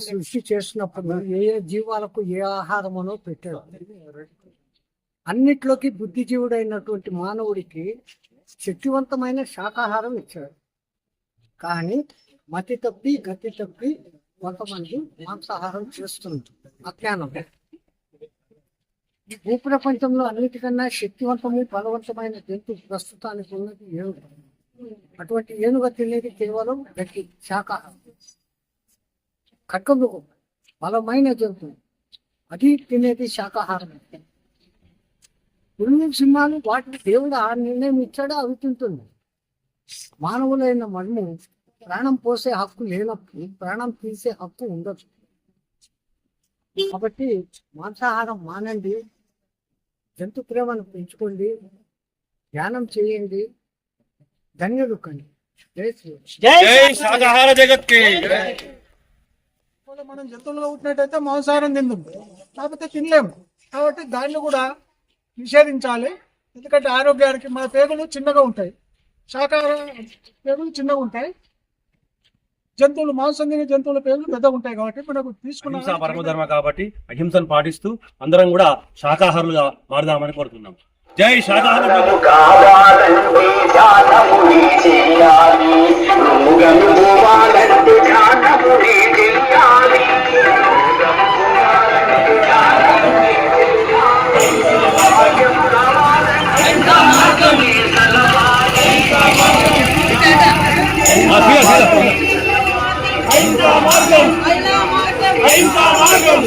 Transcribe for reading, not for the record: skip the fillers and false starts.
సృష్టి చేసినప్పుడు ఏ జీవాలకు ఏ ఆహారమునో పెట్టాడు. అన్నిట్లోకి బుద్ధిజీవుడైనటువంటి మానవుడికి శక్తివంతమైన శాకాహారం ఇచ్చాడు. కానీ మతి తప్పి గతి తప్పి కొంతమంది మాంసాహారం చేస్తుంది అజ్ఞానం. ఈ భూప్రపంచంలో అన్నిటికన్నా శక్తివంతము బలవంతమైన జంతువు ప్రస్తుతానికి ఉన్నది ఏనుగు. అటువంటి ఏనుగ తినేది కేవలం గట్టి శాకాహారం. ఖడ్గమృగం బలమైన జంతువు, అది తినేది శాకాహారం. పురుగు సింహాలు వాటికి దేవుడు ఆ నిర్ణయం ఇచ్చాడో అవి తింటుంది. మానవులైన మనము ప్రాణం పోసే హక్కు లేనప్పుడు ప్రాణం తీసే హక్కు ఉండదు. కాబట్టి మాంసాహారం మానండి, జంతు ప్రేమను పెంచుకోండి, ధ్యానం చేయండి, ధన్యులు కండి. మనం జంతువులుగా పుట్టినట్టయితే మాంసాహారం తిందాం, కాకపోతే తినలేము. కాబట్టి దాన్ని కూడా నిషేధించాలి. ఎందుకంటే ఆరోగ్యానికి మన పేగులు చిన్నగా ఉంటాయి, శాకాహార పేగులు చిన్నగా ఉంటాయి. జంతువులు మాంసం తినే జంతువుల పేర్లు పెద్దగా ఉంటాయి. కాబట్టి మనకు తీసుకున్న పరమధర్మ కాబట్టి అహింసను పాటిస్తూ అందరం కూడా శాకాహారులుగా మారుదామని కోరుతున్నాం. జై శాకాహార. మార్గం